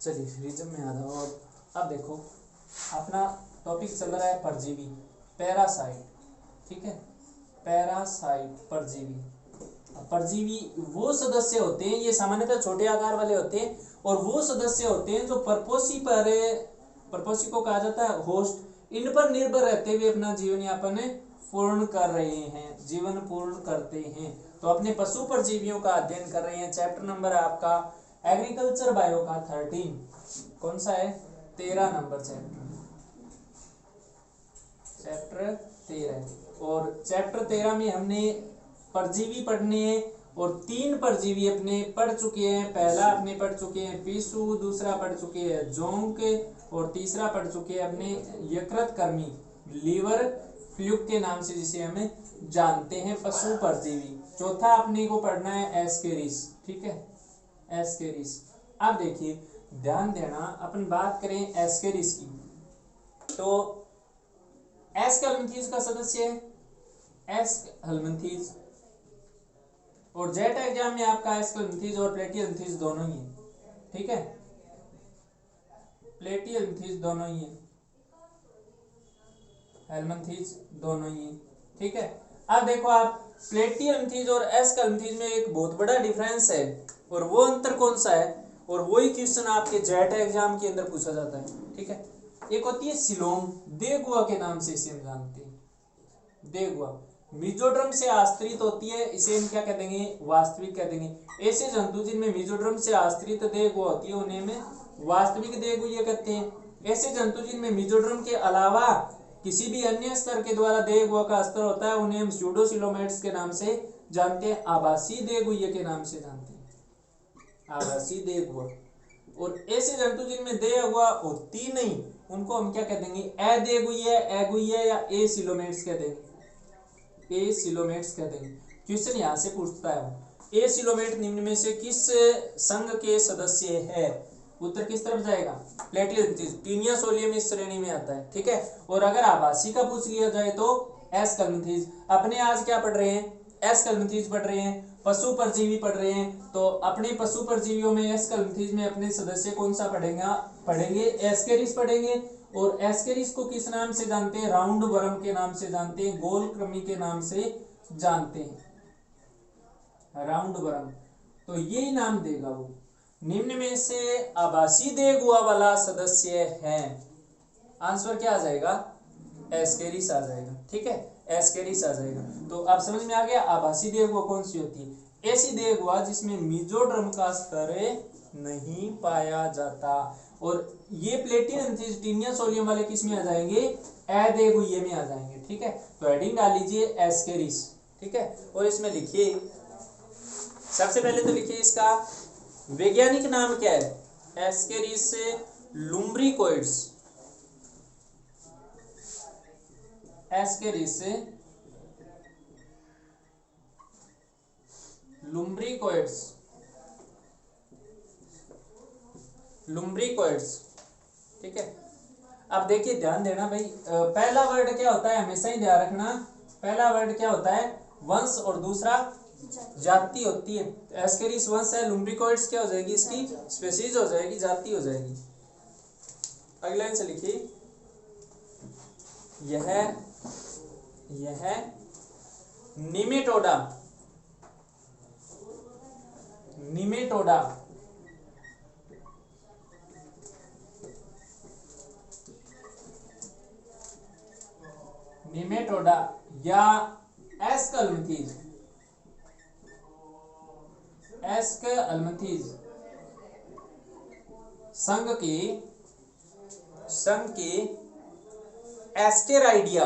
चलिए रिजम में आ जाओ। अब देखो अपना टॉपिक चल रहा है परजीवी, पैरासाइट। ठीक है, पैरासाइट परजीवी। परजीवी वो सदस्य होते हैं, ये सामान्यतः छोटे आकार वाले होते हैं, और वो सदस्य होते हैं जो परपोषी को कहा जाता है होस्ट, इन पर निर्भर रहते हुए अपना जीवन यापन पूर्ण कर रहे हैं, जीवन पूर्ण करते हैं। तो अपने पशु परजीवियों का अध्ययन कर रहे हैं। चैप्टर नंबर है आपका एग्रीकल्चर बायो का 13। कौन सा है? 13 नंबर चैप्टर 13। और चैप्टर 13 में हमने परजीवी पढ़ने हैं, और 3 परजीवी अपने पढ़ चुके हैं। पहला अपने पढ़ चुके हैं पिसू, दूसरा पढ़ चुके हैं जोंक, और तीसरा पढ़ चुके हैं अपने यकृत कर्मी, लीवर फ्लूक के नाम से जिसे हमें जानते हैं पशु परजीवी। चौथा अपने को पढ़ना है एस्केरिस। ठीक है, एस्केरिस। अब देखिए ध्यान देना, अपन बात करें एस्केरिस की, तो एस्केलमिंथीज का सदस्य है एस्केलमिंथीज, और जेट एग्जाम में आपका एस्केलमिंथीज और प्लेटियलमिंथीज दोनों ही है। ठीक है, प्लेटियलमिंथीज दोनों ही है, हेलमिंथीज दोनों ही है। ठीक है, अब देखो आप प्लेटियलमिंथीज और एस्केलमिंथीज में एक बहुत बड़ा डिफरेंस है, और वो अंतर कौन सा है, और वही क्वेश्चन आपके जेट एग्जाम के अंदर पूछा जाता है। ठीक है, एक होती है सिलोम, देगुआ के नाम से इसे हम जानते हैं, देगुआ। मिजोड्रम से आश्रित होती है, इसे हम क्या कह देंगे? वास्तविक कह देंगे। ऐसे जंतु जिनमें मिजोड्रम से आश्रित देगुआ होती है उन्हें हम वास्तविक देगुआ कहते हैं। ऐसे जंतु जिनमें मिजोड्रम के अलावा किसी भी अन्य स्तर के द्वारा देगुआ का स्तर होता है उन्हें हम स्यूडोसिलोमेट्स के नाम से जानते हैं, आभासी देगुआ के नाम से जानते हैं, आभासी देगुआ। और ऐसे जंतु जिनमें देगुआ होती नहीं उनको हम क्या कह देंगे? अदेगुआ, एगुआ या एसिलोमेट्स कह देंगे, एसिलोमेट्स कह देंगे। क्वेश्चन यहाँ से पूछता है एसिलोमेट निम्न में से किस संघ के सदस्य है? उत्तर किस तरफ जाएगा? प्लेटियलमिंथीज, टीनिया सोलियम इस श्रेणी में आता है। ठीक है, और अगर आभासी का पूछ लिया जाए तो एस्केलमिंथीज। अपने आज क्या पढ़ रहे हैं? एस्केलमिंथीज पढ़ रहे हैं, पशु परजीवी पढ़ रहे हैं। तो अपने पशु परजीवियों में एस्केलमिंथीज में अपने सदस्य कौन सा पढ़ेंगे? एस्केरिस पढ़ेंगे। और एस्केरिस को किस नाम से जानते हैं? राउंड वर्म के नाम से जानते हैं, गोल कृमि के नाम से जानते हैं, राउंड वर्म। तो यही नाम देगा वो। निम्न में से आभासी देगुआ वाला सदस्य है, आंसर क्या आ जाएगा? एस्केरिस आ जाएगा। ठीक है, एस्केरिस आ जाएगा। तो अब समझ में आ गया आभासी देगुआ कौन सी होती है? ऐसी देगुआ जिसमें मिजोड्रम का स्तर नहीं पाया जाता। और ये प्लेटियलमिंथीज, टीनिया सोलियम वाले किस में आ जाएंगे? अदेगुए में आ जाएंगे। ठीक है, तो हेडिंग डाल लीजिए एस्केरिस। ठीक है, और इसमें लिखिए, सबसे पहले तो लिखिए इसका वैज्ञानिक नाम क्या है? Ascaris lumbricoides, Ascaris lumbricoides, lumbricoides. ठीक है, अब देखिए ध्यान देना भाई, पहला वर्ड क्या होता है हमेशा ही ध्यान रखना, पहला वर्ड क्या होता है? वंश, और दूसरा जाति होती है। एस्केरिस वंश है, लुम्ब्रिकोइड्स क्या हो जाएगी? इसकी स्पीशीज हो जाएगी, जाति हो जाएगी। अगली लाइन से लिखिए, यह निमेटोडा, निमेटोडा निमेटोडा या एस्केलमिंथीज, एस्केलमिंथीज संघ के एस्टेराइडिया,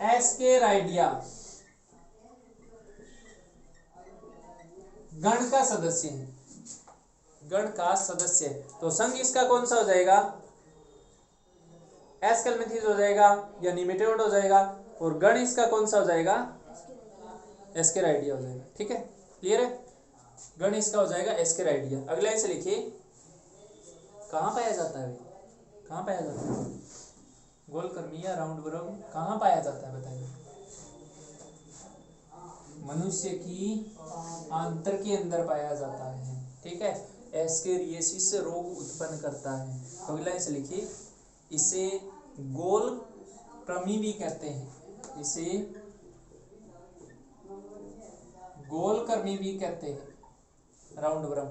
एस्केराइडिया गण का सदस्य है, गण का सदस्य। तो संघ इसका कौन सा हो जाएगा? एस्केलमिंथीज हो जाएगा या निमेटोड हो जाएगा, और गण इसका कौन सा हो जाएगा? एस्केराइडिया हो जाएगा। ठीक है, क्लियर है? गण इसका हो जाएगा एस्केराइडिया। अगला इसे लिखिए, कहाँ पाया जाता है? कहाँ पाया जाता है? गोलकर्मी या राउंड वर्म कहाँ पाया जाता है बताइए? मनुष्य की आंत्र के अंदर पाया जाता है। ठीक है, एस्केरियासिस रोग उत्पन्न करता है। अगला इसे लिखिए, इसे गोल कृमि भी कहते हैं, इसे गोल कृमि भी कहते हैं, राउंड वर्म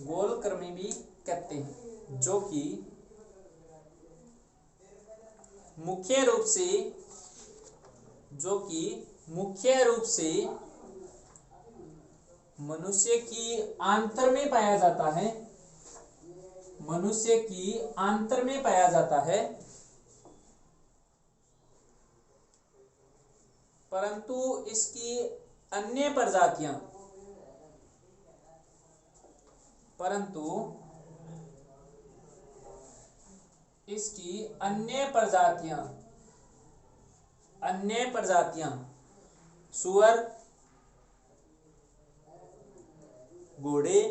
गोल कृमि भी कहते हैं, जो कि मुख्य रूप से मनुष्य की आंत्र में पाया जाता है, मनुष्य की आंत्र में पाया जाता है, परंतु इसकी अन्य प्रजातियां अन्य प्रजातियां सुअर, घोड़े,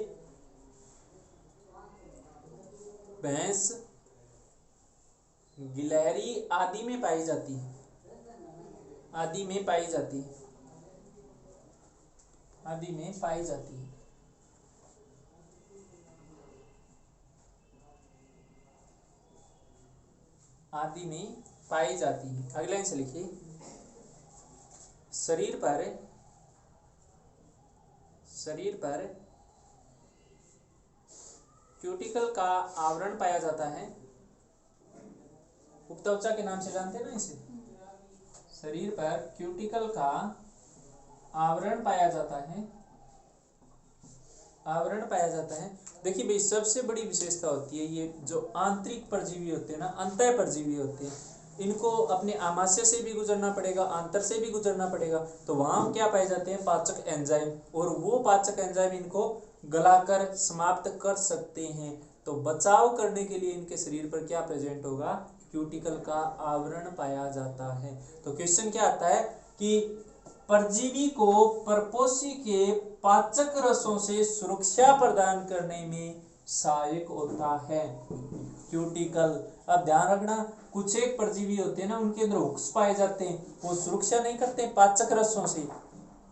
भैंस, गिलहरी आदि में पाई जाती है, आदि में पाई जाती है। आदि में पाई जाती है। आदि में पाई जाती है। अगला आंसर लिखिए, शरीर पर क्यूटिकल का आवरण पाया जाता है। उपत्वचा के नाम से जानते हैं ना इसे। शरीर पर क्यूटिकल का आवरण पाया जाता है, आवरण पाया जाता है। देखिए भाई, सबसे बड़ी विशेषता होती है ये जो आंतरिक परजीवी होते हैं ना, अंतः परजीवी होते हैं, इनको अपने आमाशय से भी गुजरना पड़ेगा, आंतर से भी गुजरना पड़ेगा। तो वहां क्या पाए जाते हैं, पाचक एंजाइम, और वो पाचक एंजाइम इनको गलाकर समाप्त कर सकते हैं। तो बचाव करने के लिए इनके शरीर पर क्या प्रेजेंट होगा, क्यूटिकल का आवरण पाया जाता है। तो क्वेश्चन क्या आता है कि परजीवी को परपोषी के पाचक रसों से सुरक्षा प्रदान करने में सहायक होता है क्यूटिकल। अब ध्यान रखना, कुछ एक परजीवी होते हैं ना, उनके अंदर हुक्स पाए जाते हैं, वो सुरक्षा नहीं करते पाचक रसों से।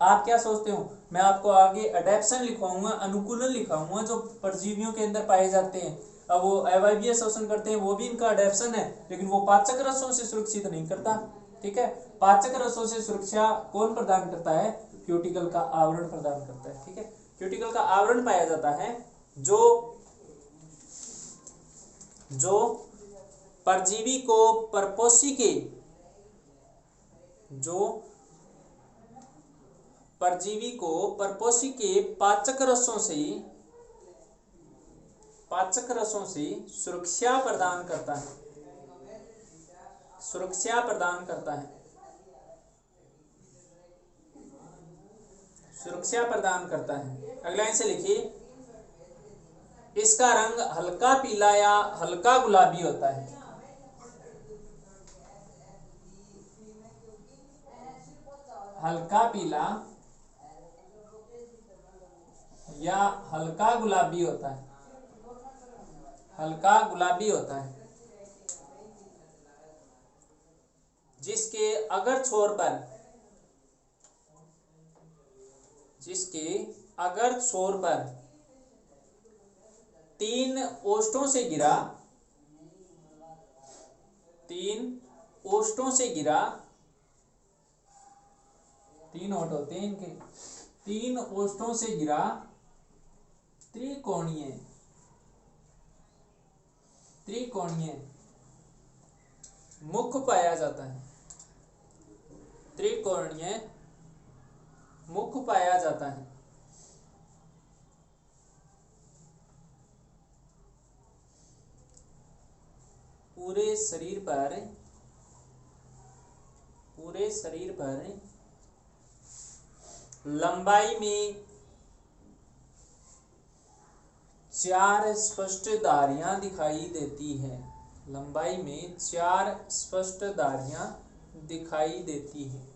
आप क्या सोचते हो, मैं आपको आगे अडेप्शन लिखवाऊंगा, अनुकूलन लिखवाऊंगा जो परजीवियों के अंदर पाए जाते हैं। अब वो अवायवीय शोषण करते हैं, वो भी इनका अडेप्शन है, लेकिन वो पाचक रसों से सुरक्षित नहीं करता। ठीक है, पाचक रसों से सुरक्षा कौन प्रदान करता है, क्यूटिकल का आवरण प्रदान करता है। ठीक है, क्यूटिकल का आवरण पाया जाता है जो परजीवी को परपोषी के पाचक रसों से सुरक्षा प्रदान करता है, सुरक्षा प्रदान करता है, सुरक्षा प्रदान करता है। अगला इसे लिखिए, इसका रंग हल्का पीला या हल्का गुलाबी होता है। हल्का पीला या हल्का गुलाबी होता है, हल्का गुलाबी होता है, जिसके अगर छोर पर 3 ओष्ठों से घिरा 3 ओठ होते हैं इनके, 3 ओष्ठों से घिरा त्रिकोणीय मुख पाया जाता है, त्रिकोणीय मुख पाया जाता है। पूरे शरीर पर लंबाई में 4 स्पष्ट धारियां दिखाई देती है, लंबाई में 4 स्पष्ट धारियां दिखाई देती है,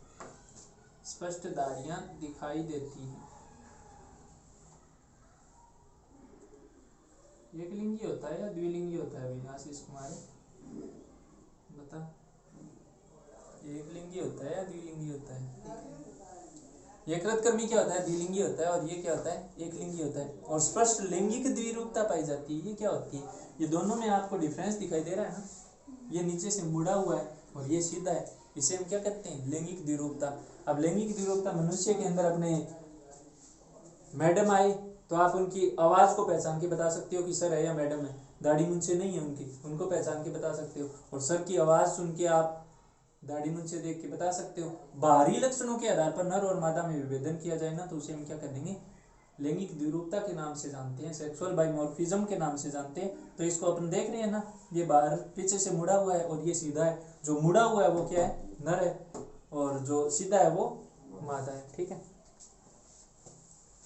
स्पष्ट धारियां दिखाई देती है। एकलिंगी होता है या द्विलिंगी होता है भाई आशीष कुमार, बता, एकलिंगी होता है या द्विलिंगी होता है? यकृत कर्मी क्या होता है, द्विलिंगी होता है, और ये क्या होता है, एक लिंगी होता है। और स्पष्ट लैंगिक द्विरूपता पाई जाती है, ये क्या होती है, ये दोनों में आपको डिफरेंस दिखाई दे रहा है ना, ये नीचे से मुड़ा हुआ है और ये सीधा है, इसे हम क्या कहते हैं, लैंगिक द्विरूपता। अब लैंगिक द्विरूपता मनुष्य के अंदर अपने मैडम आई तो आप उनकी आवाज को पहचान के बता सकते हो कि सर है या मैडम है, दाढ़ी मूंछें नहीं है उनकी, उनको पहचान के बता सकते हो, और सर की आवाज सुन के आप दाढ़ी मूंछें देख के बता सकते हो। बाहरी लक्षणों के आधार पर नर और मादा में विभेदन किया जाए ना, तो उसे हम क्या कर देंगे, लैंगिक द्विरूपता के नाम से जानते हैं, सेक्सुअल बाइमॉर्फिज्म के नाम से जानते हैं। तो इसको अपन देख रहे हैं ना, ये बाहर पीछे से मुड़ा हुआ है और ये सीधा है, जो मुड़ा हुआ है वो क्या है, नर है, और जो सीधा है वो मादा है। ठीक है,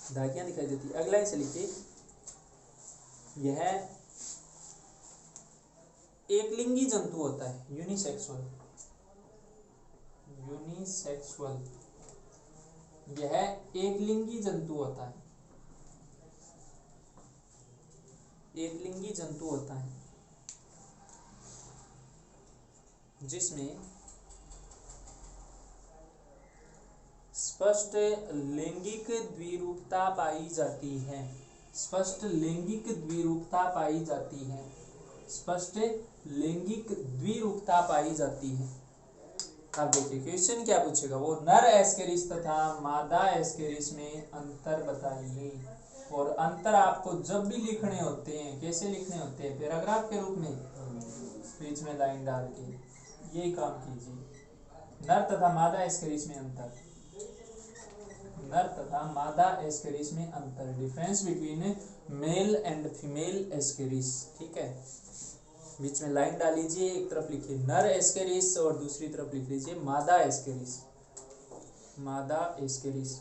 धागियां दिखाई देती है। अगला इसे लिखिए, यह एक लिंगी जंतु होता है, यूनिसेक्सुअल, यूनिसेक्सुअल, यह एक लिंगी जंतु होता है, एक लिंगी जंतु होता है जिसमें स्पष्ट लैंगिक द्विरूपता पाई जाती है, स्पष्ट लैंगिक द्विरूपता पाई जाती है, स्पष्ट लैंगिक द्विरूपता पाई जाती है। अब देखिए क्वेश्चन क्या पूछेगा, वो नर एस्केरिस तथा मादा एस्केरिस में अंतर बताइए। और अंतर आपको जब भी लिखने होते हैं, कैसे लिखने होते हैं, पैराग्राफ के रूप में, बीच में लाइन डाल के, यही काम कीजिए। नर तथा मादा एस्केरिस में अंतर, नर तथा मादा एस्केरिस में अंतर, difference between male and female Ascaris. ठीक है, बीच में लाइन डाल लीजिए, एक तरफ लिखिए नर एस्केरिस और दूसरी तरफ लिख लीजिए मादा एस्केरिस, मादा एस्केरिस।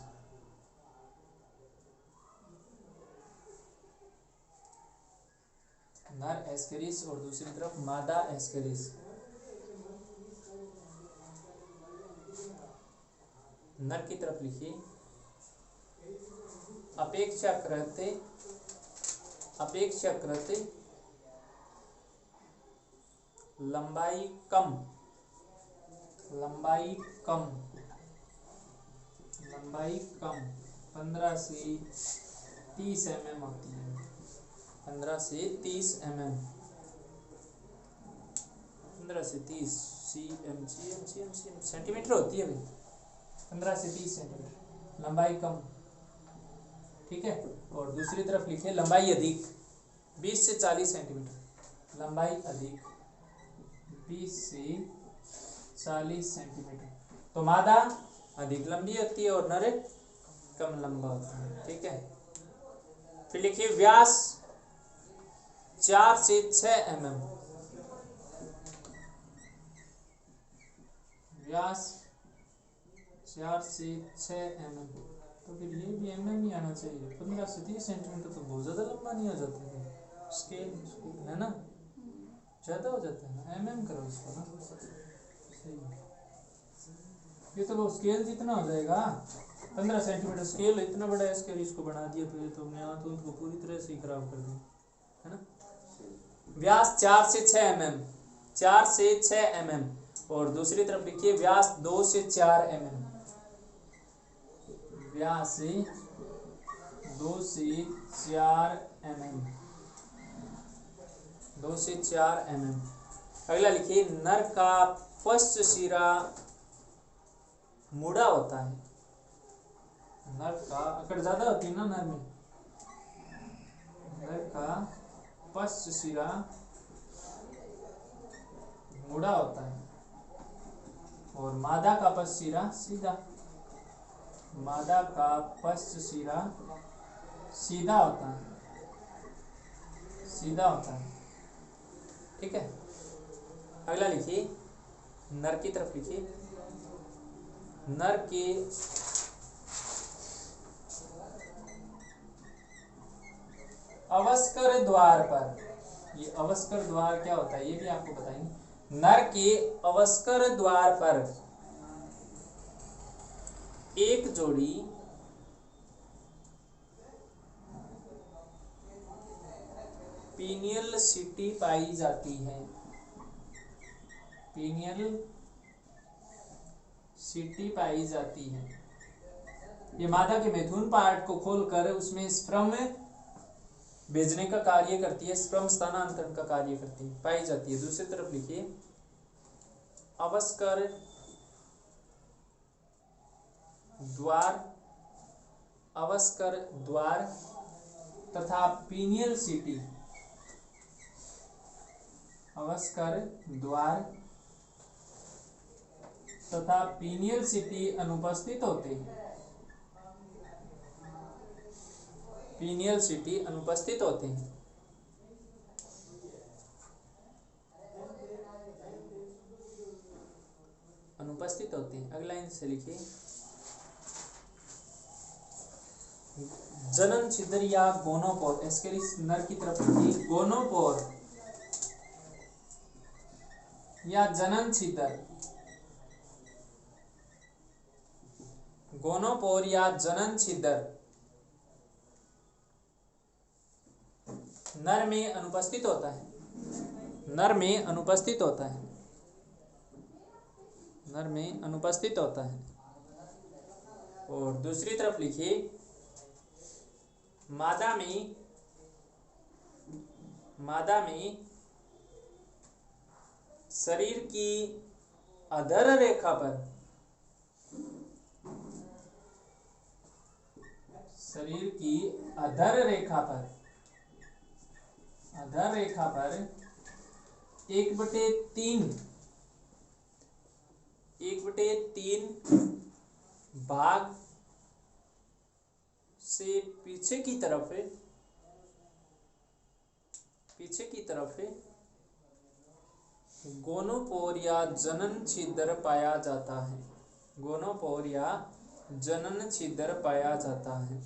नर एस्केरिस और दूसरी तरफ मादा एस्केरिस। नर की तरफ लिखिए अपेक्षाकृत, अपेक्षाकृत लंबाई कम, लंबाई कम, लंबाई कम 15 से 30 mm होती है, 15 से 30 mm, 15 से 30 सेंटीमीटर होती है भाई, 15 से 30 सेंटीमीटर लंबाई कम। ठीक है, और दूसरी तरफ लिखे लंबाई अधिक, 20 से 40 सेंटीमीटर, लंबाई अधिक 20 से 40 सेंटीमीटर। तो मादा अधिक लंबी होती है और नर कम लंबा होता है। ठीक है, फिर लिखिए व्यास 4 से 6 mm, व्यास 4 से 6 mm, तो फिर ये भी mm ही आना चाहिए। 15 से 30 सेंटीमीटर तो बहुत ज़्यादा लंबा नहीं हो जाता है, स्केल है ना, ज़्यादा हो जाता है ना, mm करो इसको ना, सही। ये तो वो स्केल जितना हो जाएगा, 15 सेंटीमीटर स्केल, इतना बड़ा स्केल इसको बना दिया, तो ये तो हमने हाथ को पूरी तरह से खराब कर दिया है ना। व्यास 4 से 6 mm, 4 से 6 mm, और दूसरी तरफ लिखिए व्यास 2 से 4 mm, व्यास 2 से 4 mm, 2 से 4 mm। अगला लिखिए नर का पश्च शिरा मुड़ा होता है, नर का अकड़ ज्यादा होती है ना नर में, नर का पश्च शिरा मुड़ा होता है, और मादा का पश्च शिरा सीधा, मादा का पश्च शिरा सीधा होता है, सीधा होता है। ठीक है, अगला लिखिए नर की तरफ लिखिए, नर के अवस्कर द्वार पर, ये अवस्कर द्वार क्या होता है ये भी आपको बताएंगे। नर के अवस्कर द्वार पर एक जोड़ी पीनियल सीटी पाई जाती है, पीनियल सीटी पाई जाती है। ये मादा के मैथुन पार्ट को खोलकर उसमें स्पर्म भेजने का कार्य करती है, स्पर्म स्थानांतरण का कार्य करती है, पाई जाती है। दूसरी तरफ लिखिए अवस्कर द्वार, अवस्कर द्वार तथा पीनियल सिटी, अवस्कर द्वार तथा पीनियल सिटी अनुपस्थित होते हैं, पीनियल सिटी अनुपस्थित होते हैं। अनुपस्थित होते हैं। अगला लाइन से लिखिए जनन छिद्र या गोनोपोर, इसके लिए नर की तरफ लिखिए गोनोपोर या जनन छिद्र, गोनोपोर या जनन छिद्र नर में अनुपस्थित होता है, नर में अनुपस्थित होता है, नर में अनुपस्थित होता है। और दूसरी तरफ लिखिए मादा में शरीर की अधर रेखा पर, शरीर की अधर रेखा पर, अधर रेखा पर 1/3 भाग से पीछे की तरफ गोनोपोर या जनन छिद्र पाया जाता है, गोनोपोर या जनन छिद्र पाया जाता है।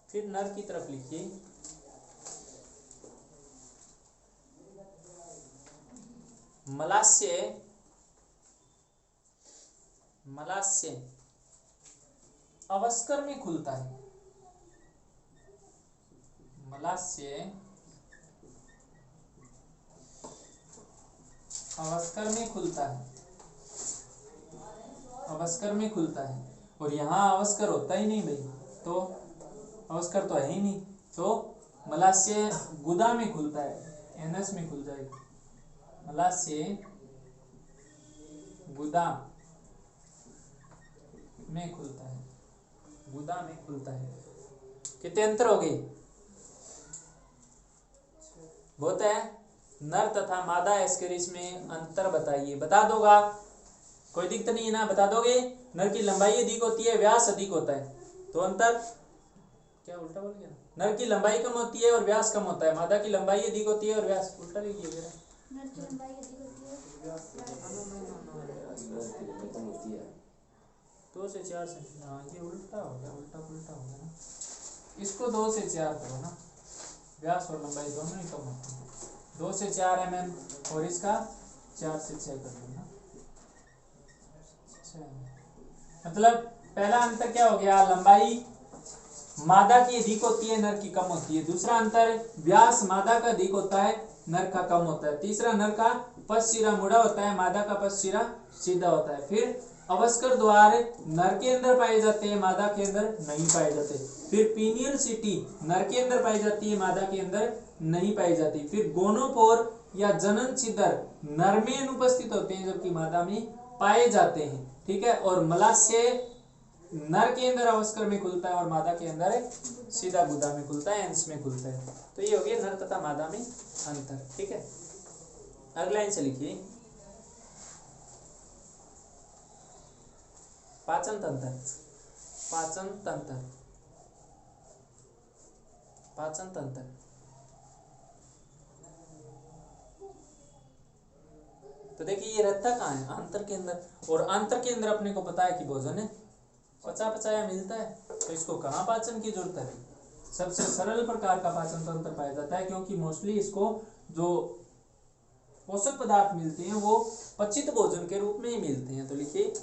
फिर नर की तरफ लिखिए मलाशय अवस्कर में खुलता है, मलाशय अवस्कर में खुलता है, अवस्कर में खुलता है। और यहाँ अवस्कर होता ही नहीं भाई, तो अवस्कर तो है ही नहीं, तो मलाशय गुदा में खुलता है, एनएस में खुल जाएगा, मलाशय गुदा में खुलता है, गुदा में खुलता है। कितने अंतर हो गए? बहुत है। नर तथा मादा एस्केरिस में अंतर बताइए। बता दोगा, कोई दिक्कत नहीं है ना, बता दोगे। नर की लंबाई अधिक होती है, व्यास अधिक होता है, तो अंतर क्या उल्टा बोल गया? नर की लंबाई कम होती है और व्यास कम होता है, मादा की लंबाई अधिक होती है और व्यास उल्टा लिखिए जरा। नर की लंबाई अधिक होती है, कम होती है। 2 से 4 से, हाँ ये उल्टा हो गया, उल्टा पुल्टा हो गया ना। इसको 2 से 4 करो ना, व्यास और लंबाई दोनों ही कम होती है। 2 से 4 mm और इसका 4 से 6 कर दो ना, 6 मतलब पहला अंतर क्या हो गया? लंबाई मादा की अधिक होती है, नर की कम होती है। दूसरा अंतर व्यास मादा का अधिक होता है, नर का कम होता है। तीसरा नर का पश्च शिरा मुड़ा होता है, मादा का पश्च शिरा सीधा होता है। फिर अवस्कर द्वार नर के अंदर पाए जाते हैं, मादा के अंदर नहीं पाए जाते। फिर पीनियल सिटी नर के अंदर पाई जाती है, मादा के अंदर नहीं पाई जाती। फिर गोनोपोर या जनन छिद्र नर में अनुपस्थित होते हैं जबकि मादा में पाए जाते हैं, ठीक है। और मलाशय नर के अंदर अवस्कर में खुलता है और मादा के अंदर सीधा गुदा में खुलता है, एंस में खुलता है। तो ये हो गया नर तथा मादा में अंतर, ठीक है। अगला लाइन से लिखिए पाचन तंत्र, पाचन तंत्र, पाचन तंत्र। तो देखिए ये रहता कहाँ है? आंतर के अंदर। और आंतर के अंदर अपने को पता है कि भोजन है पचा पचाया मिलता है, तो इसको कहाँ पाचन की जरूरत है? सबसे सरल प्रकार का पाचन तंत्र पाया जाता है, क्योंकि मोस्टली इसको जो पोषक पदार्थ मिलते हैं वो पचित भोजन के रूप में ही मिलते हैं। तो लिखिए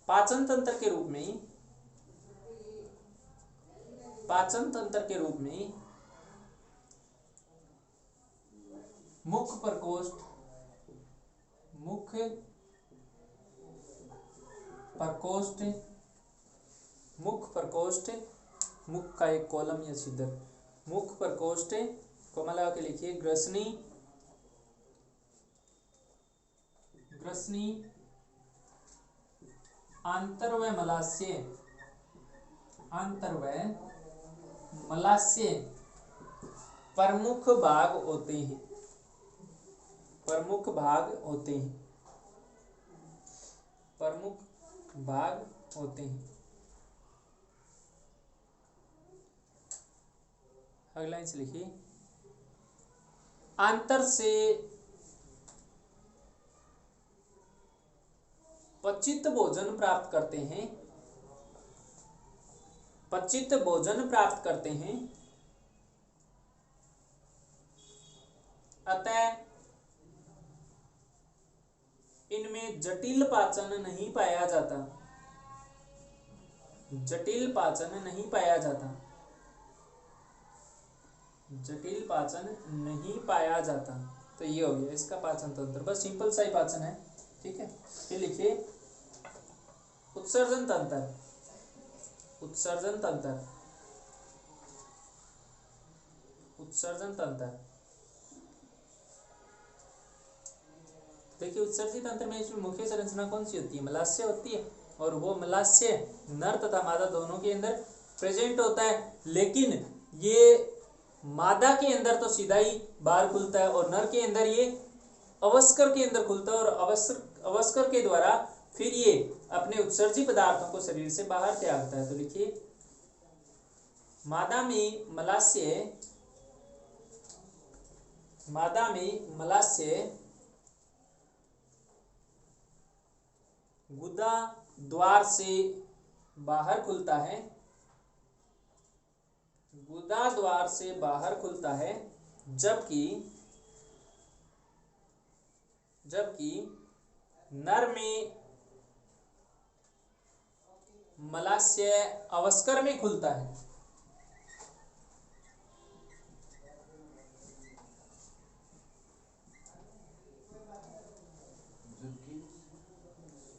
पाचन तंत्र के रूप में ही पाचन तंत्र के रूप में मुख प्रकोष्ठ मुख का एक कॉलम या छिद्र, मुख प्रकोष्ठ को मिला के लिखिए ग्रसनी आंतर व मलाशय प्रमुख भाग होते हैं। अगला लाइन से लिखिए आंतर से पचित भोजन प्राप्त करते हैं अतः इनमें जटिल पाचन नहीं पाया जाता। तो ये हो गया इसका पाचन तंत्र, बस सिंपल सा ही पाचन है, ठीक है। फिर लिखिए उत्सर्जन तंत्र। देखिए उत्सर्जित तंत्र में इसमें मुख्य संरचना कौन सी होती है? मलाशय होती है, और वो मलाशय नर तथा मादा दोनों के अंदर प्रेजेंट होता है, लेकिन ये मादा के अंदर तो सीधा ही बाहर खुलता है और नर के अंदर ये अवस्कर के अंदर खुलता है, और अवस्कर के द्वारा फिर ये अपने उत्सर्जित पदार्थों को शरीर से बाहर त्यागता है। तो लिखिए मादा में मलाशय गुदा द्वार से बाहर खुलता है, जबकि नर में मलाशय अवस्कर में खुलता है।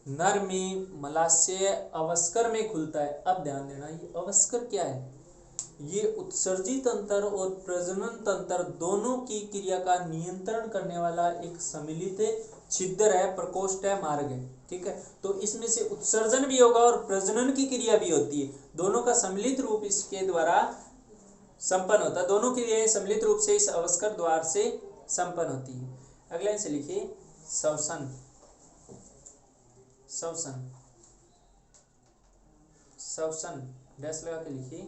नर में मलाशय अवस्कर में खुलता है। अब ध्यान देना, ये अवस्कर क्या है? ये उत्सर्जित तंत्र और प्रजनन तंत्र दोनों की क्रिया का नियंत्रण करने वाला एक सम्मिलित छिद्र है, प्रकोष्ठ है, मार्ग है, ठीक है। तो इसमें से उत्सर्जन भी होगा और प्रजनन की क्रिया भी होती है, दोनों का सम्मिलित रूप इसके द्वारा संपन्न होता है। दोनों क्रियाएं सम्मिलित रूप से इस अवस्कर द्वार से संपन्न होती है। अगले लाइन से लिखिए श्वसन डैश लगा के लिखिए।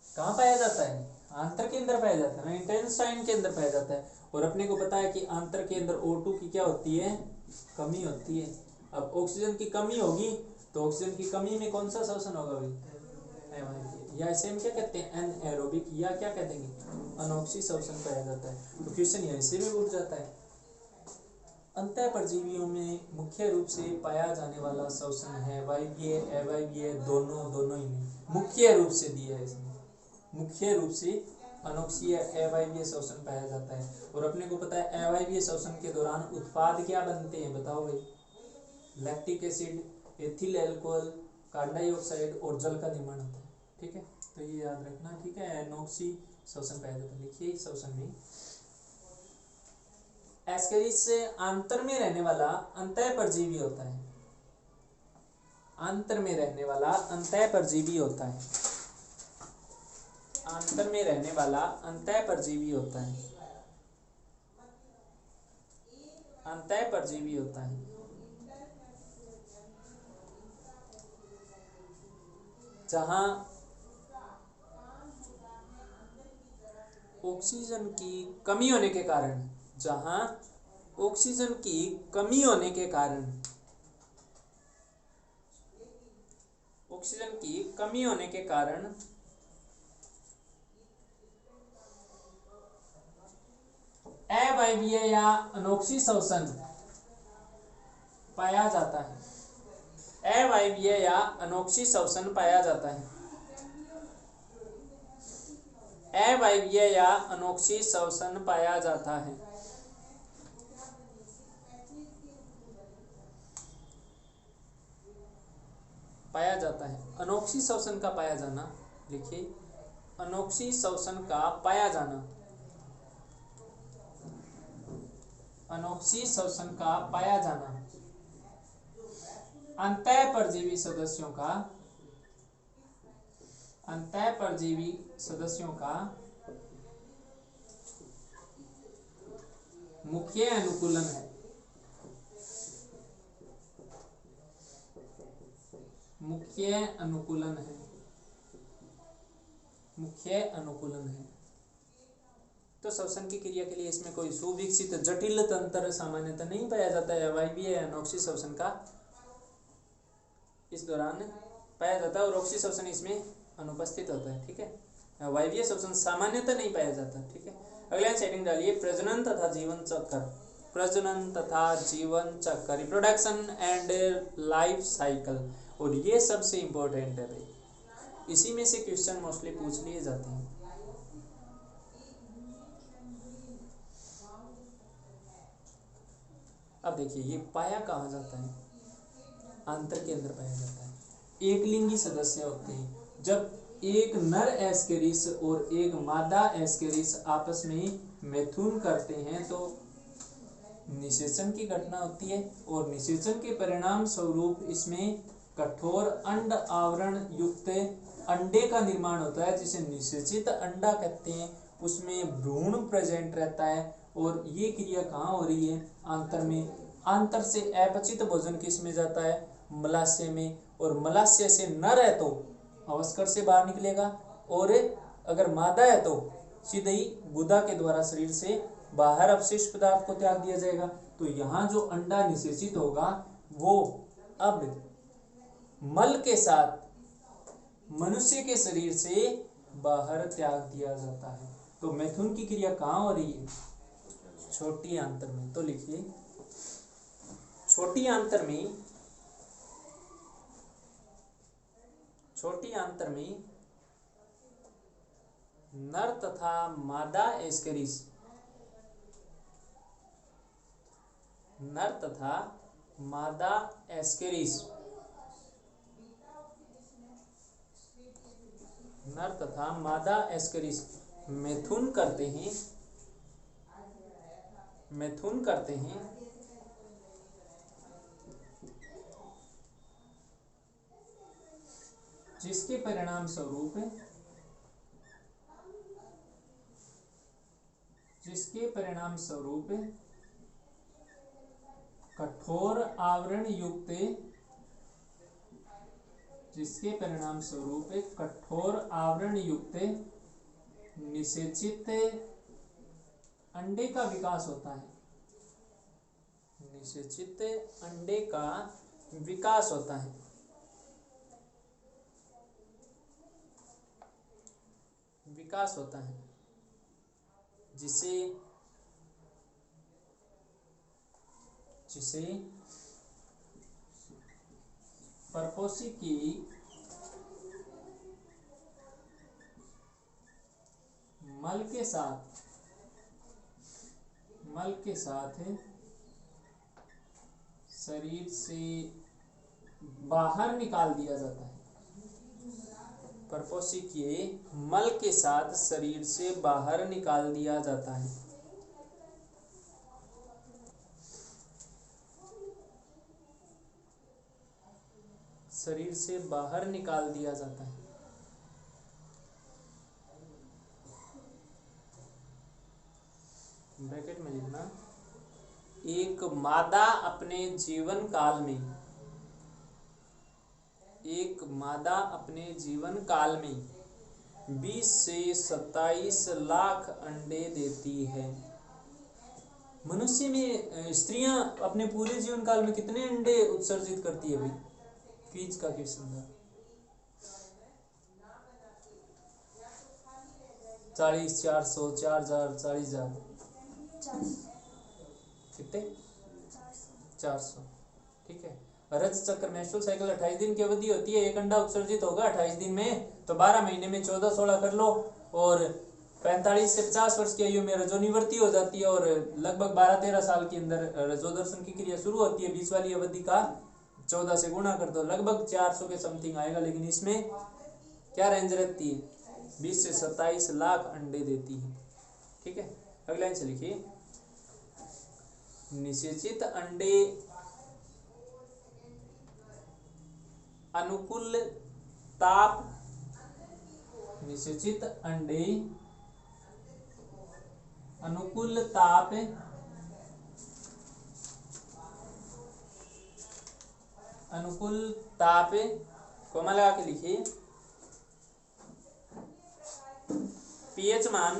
कहाँ पाया जाता है? आंतर के अंदर पाया जाता है ना, इंटेस्टाइन के अंदर पाया जाता है। और अपने को पता है कि आंतर के अंदर O2 की क्या होती है? कमी होती है। अब ऑक्सीजन की कमी होगी तो ऑक्सीजन की कमी में कौन सा श्वसन होगा भाई? या इसे हम क्या कहते हैं? एनएरोबिक, या क्या कह देंगे? अनोक्सी श्वसन पाया जाता है। तो क्वेश्चन यहाँ से भी उठ जाता है। अंतः परजीवियों में मुख्य रूप से पाया जाने वाला श्वसन है वायवीय, अवायवीय, दोनों ही नहीं, मुख्य रूप से दिया है इसमें। मुख्य रूप से अनोक्सीय अवायवीय श्वसन पाया जाता है। और अपने को पता है अवायवीय श्वसन के दौरान उत्पाद क्या बनते हैं? बताओ भाई। Lactic acid, ethyl alcohol, carbon dioxide और जल का निर्माण होता है, ठीक है। तो ये याद रखना, ठीक है। अनोक्सी श्वसन पाया जाता है। लिखिए श्वसन में एस्केरिस से आंतर में रहने वाला अंतः परजीवी होता है। आंतर में रहने वाला अंतः परजीवी होता है। आंतर में रहने वाला अंतः परजीवी होता है। अंतः परजीवी होता है। जहां ऑक्सीजन की कमी होने के कारण, जहां ऑक्सीजन की कमी होने के कारण, ऑक्सीजन की कमी होने के कारण अवायवीय या अनोक्सी श्वसन पाया जाता है। अवायवीय या अनोक्सी श्वसन पाया जाता है। अवायवीय या अनोक्सी श्वसन पाया जाता है। पाया जाता है। अनोक्सी श्वसन का पाया जाना, लिखिए अनोक्सी श्वसन का पाया जाना, अनोक्सी श्वसन का पाया जाना अंतःपरजीवी सदस्यों का, अंतःपरजीवी सदस्यों का मुख्य अनुकूलन है, मुख्य अनुकूलन है, मुख्य अनुकूलन है। तो श्वसन की क्रिया के लिए इसमें कोई सुविकसित जटिल तंत्र सामान्यतः नहीं पाया जाता है। अवायवीय अनोक्सी श्वसन का इस दौरान पाया जाता है और ऑक्सी श्वसन इसमें अनुपस्थित होता है। ठीक है, वायवीय श्वसन सामान्यतः नहीं पाया जाता। ठीक है, अगला सेटिंग डालिए प्रजनन तथा जीवन चक्र, प्रजनन तथा जीवन चक्र, रिप्रोडक्शन एंड लाइफ साइकिल, और ये सबसे इंपॉर्टेंट है भाई, इसी में से क्वेश्चन मोस्टली पूछ लिए जाते हैं। अब देखिए ये पाया कहाँ जाता है, आंतर के अंदर पाया जाता है। एक लिंगी सदस्य होते हैं, जब एक नर एस्केरिस और एक मादा एस्केरिस आपस में मैथुन करते हैं तो निषेचन की घटना होती है, और निषेचन के परिणाम स्वरूप इसमें कठोर अंड आवरण युक्त अंडे का निर्माण होता है, जिसे निषेचित अंडा कहते हैं। उसमें भ्रूण प्रेजेंट रहता है, और ये क्रिया कहाँ हो रही है, आंतर में। आंतर से अपचित भोजन किस में जाता है, मलाशय में, और मलाशय से नर है तो अवस्कर से बाहर निकलेगा, और अगर मादा है तो सीधे ही गुदा के द्वारा शरीर से बाहर अवशेष पदार्थ को त्याग दिया जाएगा। तो यहाँ जो अंडा निषेचित होगा वो अब मल के साथ मनुष्य के शरीर से बाहर त्याग दिया जाता है। तो मैथुन की क्रिया कहाँ हो रही है, छोटी आंतर में। तो लिखिए छोटी आंतर में, छोटी आंतर में नर तथा मादा एस्केरिस, नर तथा मादा एस्केरिस, नर तथा मादा एस्केरिस मैथुन करते हैं, मैथुन करते हैं, जिसके परिणाम स्वरूप, जिसके परिणाम स्वरूप कठोर आवरण युक्त, जिसके परिणाम स्वरूप कठोर आवरण युक्त निषेचित अंडे का विकास होता है, निषेचित अंडे का विकास होता है, विकास होता है, जिसे जिसे परपोषी की मल के साथ, मल के साथ शरीर से बाहर निकाल दिया जाता है, परपोषी के मल के साथ शरीर से बाहर निकाल दिया जाता है। शरीर से बाहर निकाल दिया जाता है। ब्रैकेट में लिखना, एक मादा अपने जीवन काल में, एक मादा अपने जीवन काल में 20 से 27 लाख अंडे देती है। मनुष्य में स्त्रियां अपने पूरे जीवन काल में कितने अंडे उत्सर्जित करती है भाई, क्विज का क्वेश्चन था। 40, 400, 4000, 40,000, कितने, 400। ठीक है, रज चक्र मेंस्ट्रुअल साइकिल 28 दिन की अवधि होती है। एक अंडा उत्सर्जित होगा 28 दिन में, तो 12 महीने में 14-16 कर लो, और 45 से 50 वर्ष की आयु में रजोनिवृत्ति हो जाती है, और लगभग 12-13 साल के अंदर रजोदर्शन की क्रिया शुरू होती है। बीच वाली अवधि का 14 से गुणा कर दो, लगभग 400 के समथिंग आएगा। लेकिन इसमें क्या रेंज रहती है, 20 से 27 लाख अंडे देती है। ठीक है, अगला लाइन से लिखिए, निषेचित अंडे अनुकूल ताप, निषेचित अंडे अनुकूल ताप कोमा लगा के लिखिए, पीएच मान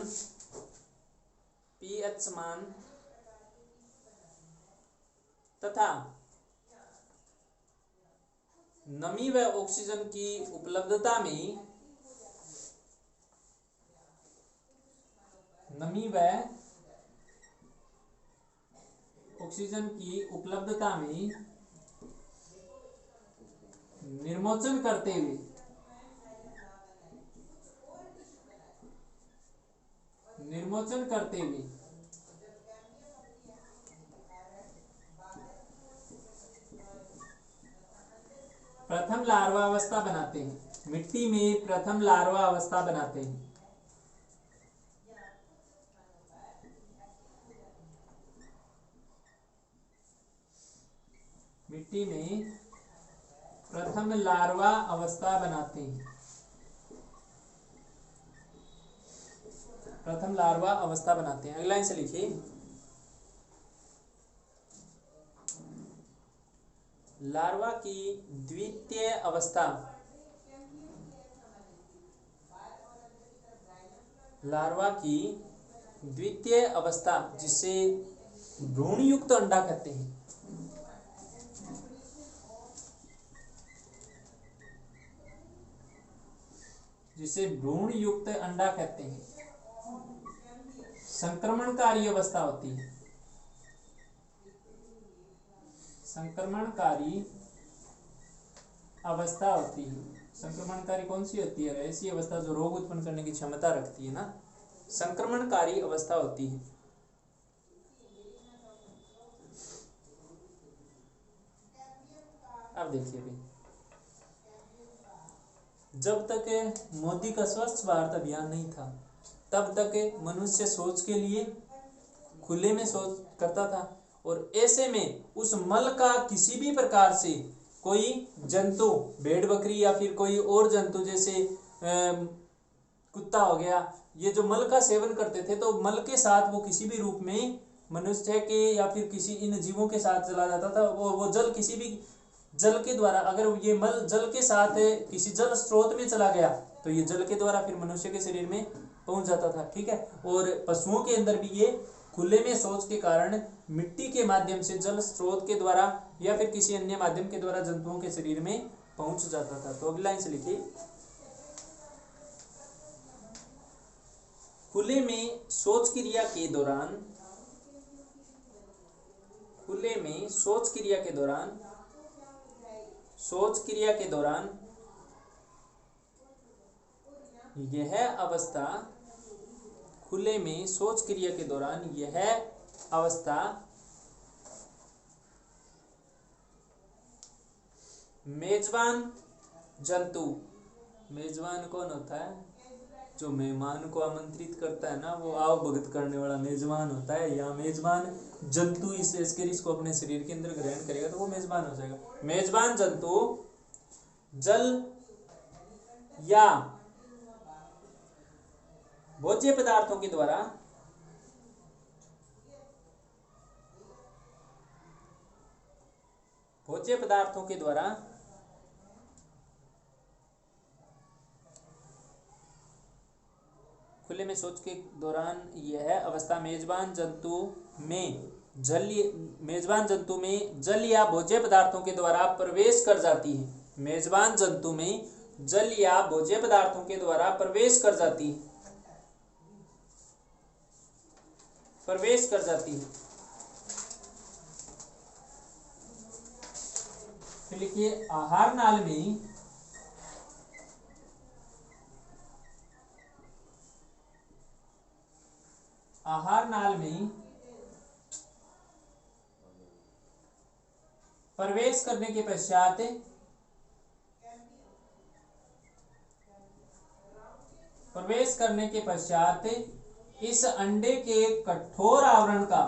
तथा नमी व ऑक्सीजन की उपलब्धता में निर्मोचन करते हुए प्रथम लार्वा अवस्था बनाते हैं। मिट्टी में प्रथम लार्वा अवस्था बनाते हैं। मिट्टी में प्रथम लार्वा अवस्था बनाते हैं। प्रथम लार्वा अवस्था बनाते हैं। अगला लाइन से लिखिए, लार्वा की द्वितीय अवस्था, लार्वा की द्वितीय अवस्था जिसे भ्रूणयुक्त अंडा कहते हैं, जिसे भ्रूणयुक्त अंडा कहते हैं, संक्रमणकारी अवस्था होती है। संक्रमणकारी अवस्था होती है। संक्रमणकारी कौन सी होती है? ऐसी अवस्था जो रोग उत्पन्न करने की क्षमता रखती है ना, संक्रमणकारी अवस्था होती है। अब देखिए भाई, जब तक मोदी का स्वच्छ भारत अभियान नहीं था, तब तक मनुष्य शौच के लिए खुले में शौच करता था, और ऐसे में उस मल का किसी भी प्रकार से कोई जंतु, भेड़ बकरी या फिर कोई और जंतु जैसे कुत्ता हो गया, ये जो मल का सेवन करते थे, तो मल के साथ वो किसी भी रूप में मनुष्य के या फिर किसी इन जीवों के साथ चला जाता था। वो जल किसी भी जल के द्वारा, अगर ये मल जल के साथ किसी जल स्रोत में चला गया तो ये जल के द्वारा फिर मनुष्य के शरीर में पहुंच जाता था। ठीक है, और पशुओं के अंदर भी ये खुले में शौच के कारण मिट्टी के माध्यम से जल स्रोत के द्वारा या फिर किसी अन्य माध्यम के द्वारा जंतुओं के शरीर में पहुंच जाता था। तो अगली लाइन से लिखिए, खुले में शौच क्रिया के दौरान, खुले में शौच क्रिया के दौरान, शौच क्रिया के दौरान यह अवस्था, खुले में शौच क्रिया के दौरान यह अवस्था मेजबान जंतु, मेजबान कौन होता है? जो मेहमान को आमंत्रित करता है ना, वो आओ भगत करने वाला मेजबान होता है। या मेजबान जंतु इसको अपने शरीर के अंदर ग्रहण करेगा तो वो मेजबान हो जाएगा। मेजबान जंतु जल या भोज्य पदार्थों के द्वारा, भोज्य पदार्थों के द्वारा खुले में शौच के दौरान यह अवस्था मेजबान जंतु में जल या भोज्य पदार्थों के द्वारा प्रवेश कर जाती है। मेजबान जंतु में जल या भोज्य पदार्थों के द्वारा प्रवेश कर जाती है, प्रवेश कर जाती है। फिर लिखिए आहार नाल में प्रवेश करने के पश्चात इस अंडे के कठोर आवरण का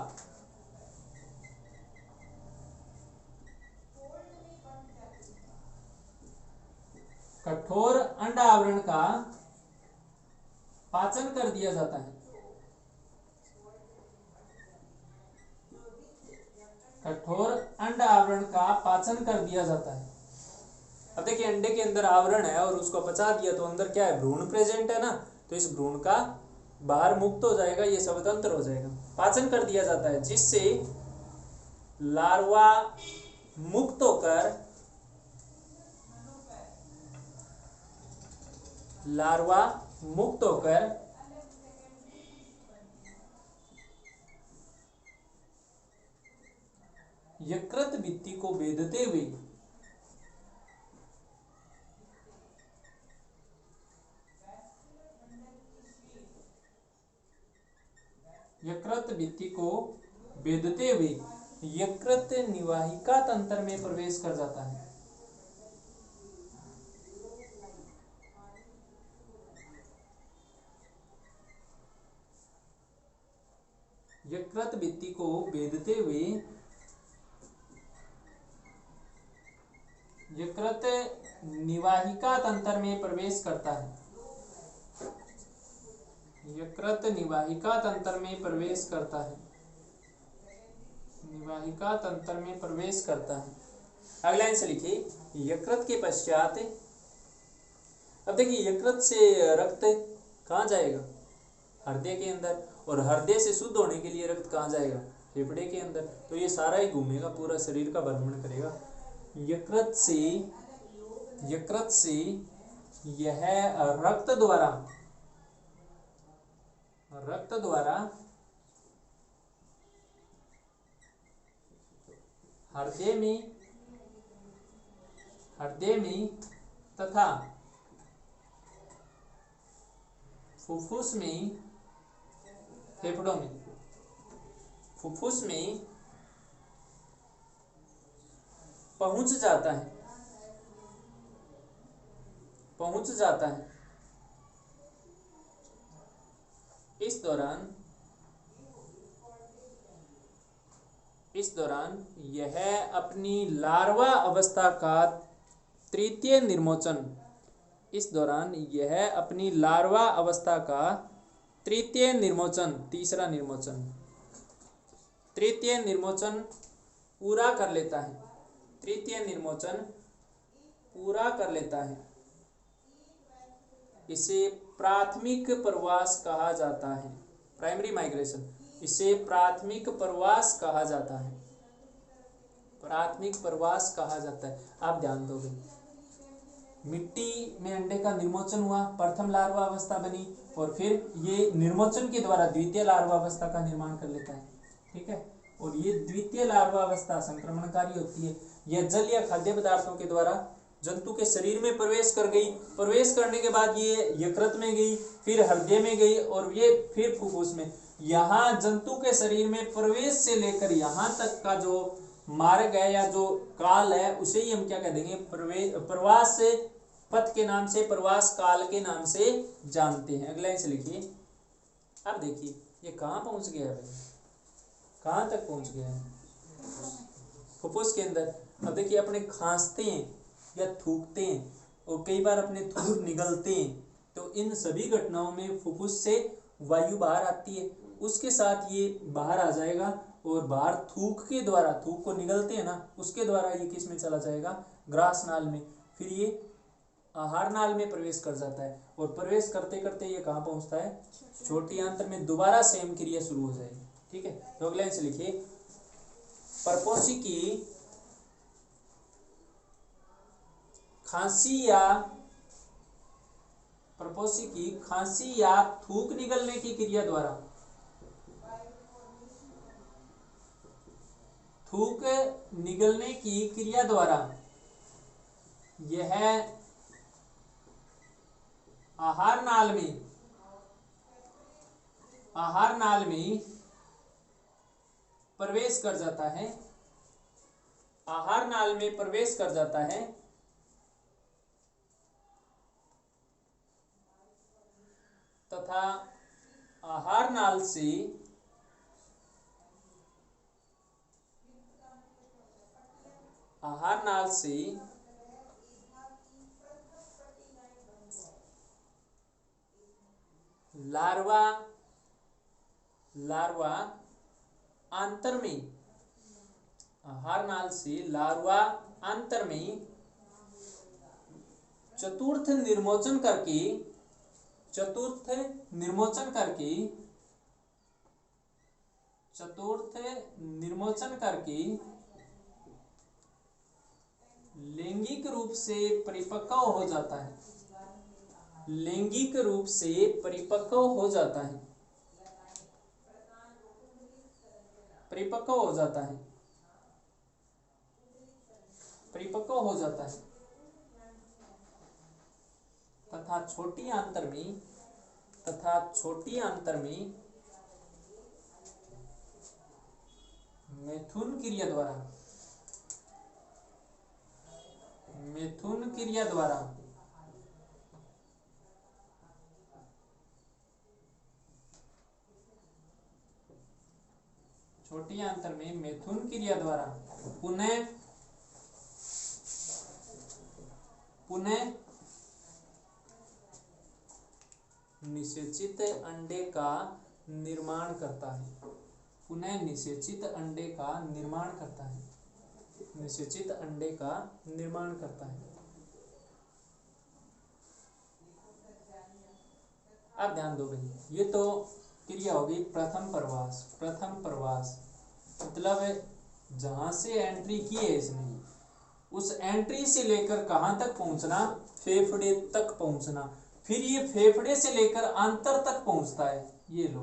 कठोर अंड आवरण का पाचन कर दिया जाता है। कठोर अंड आवरण का पाचन कर दिया जाता है। अब देखिए अंडे के अंदर आवरण है और उसको पचा दिया तो अंदर क्या है, भ्रूण प्रेजेंट है ना, तो इस भ्रूण का बाहर मुक्त हो जाएगा, ये स्वतंत्र हो जाएगा, पाचन कर दिया जाता है, जिससे लार्वा मुक्त होकर यकृत भित्ति को भेदते हुए यकृत निवाहिका तंत्र में प्रवेश कर जाता है। यकृत भित्ति को भेदते हुए यकृत निवाहिका तंत्र में प्रवेश करता है। यकृत निवाहिका तंत्र में प्रवेश करता है। निवाहिका तंत्र में प्रवेश करता है। अगला लाइन से लिखिए यकृत के पश्चात। अब देखिए यकृत से रक्त कहाँ जाएगा, हृदय के अंदर, और हृदय से शुद्ध होने के लिए रक्त कहाँ जाएगा, फेफड़े के अंदर। तो ये सारा ही घूमेगा, पूरा शरीर का भ्रमण करेगा। यकृत से यह रक्त द्वारा हृदय में तथा फुफ्फुस में, फेफड़ों में, फुफ्फुस में पहुंच जाता है। इस दौरान यह अपनी लार्वा अवस्था का तृतीय निर्मोचन पूरा कर लेता है। इसे प्राथमिक प्रवास कहा जाता है, प्राइमरी माइग्रेशन। इसे प्राथमिक प्रवास कहा जाता है। आप ध्यान दोगे, मिट्टी में अंडे का निर्मोचन हुआ, प्रथम लार्वा अवस्था बनी, और फिर ये निर्मोचन के द्वारा द्वितीय लार्वा अवस्था का निर्माण कर लेता है। ठीक है, और ये द्वितीय लार्वा अवस्था संक्रमणकारी होती है। यह जल या खाद्य पदार्थों के द्वारा जंतु के शरीर में प्रवेश कर गई। प्रवेश करने के बाद ये यकृत में गई, फिर हृदय में गई, और ये फिर फुफ्फुस में। यहाँ जंतु के शरीर में प्रवेश से लेकर यहाँ तक का जो मार्ग है या जो काल है, उसे ही हम क्या कह देंगे, प्रवास पथ के नाम से, प्रवास काल के नाम से जानते हैं। अगला से लिखिए। अब देखिए ये कहाँ पहुंच गया है, कहाँ तक पहुंच गया है, फुफ्फुस के अंदर। अब देखिए अपने खांसते हैं या थूकते हैं, और कई बार अपने थूक निगलते हैं, तो इन सभी घटनाओं में फुफ्फुस से वायु बाहर आती है, उसके साथ ये बाहर आ जाएगा, और बाहर थूक को निगलते हैं ना, उसके द्वारा ये किस में चला जाएगा, ग्रास नाल में। फिर ये आहार नाल में प्रवेश कर जाता है, और प्रवेश करते करते ये कहाँ पहुंचता है, छोटी आंत्र में दोबारा सेम क्रिया शुरू हो जाएगी। ठीक है, तो अगले से लिखिए परपोषी की खांसी या थूक निगलने की क्रिया द्वारा यह आहार नाल में प्रवेश कर जाता है, आहार नाल में प्रवेश कर जाता है तथा आहार नाल से लार्वा आंतर में, आहार नाल से लार्वा आंतर में चतुर्थ निर्मोचन करके लैंगिक रूप से परिपक्व हो जाता है, लैंगिक रूप से परिपक्व हो जाता है, परिपक्व हो जाता है, परिपक्व हो जाता है तथा छोटी आंतर में मैथुन क्रिया द्वारा छोटी आंतर में मैथुन क्रिया द्वारा पुनः निषेचित अंडे का निर्माण करता है, पुनः निषेचित अंडे का निर्माण करता है, निषेचित अंडे का निर्माण करता है। अब ध्यान दो भाई, ये तो क्रिया होगी प्रथम प्रवास मतलब जहां से एंट्री की है इसने, उस एंट्री से लेकर कहां तक पहुंचना, फेफड़े तक पहुंचना, फिर ये फेफड़े से लेकर आंतर तक पहुंचता है, ये लो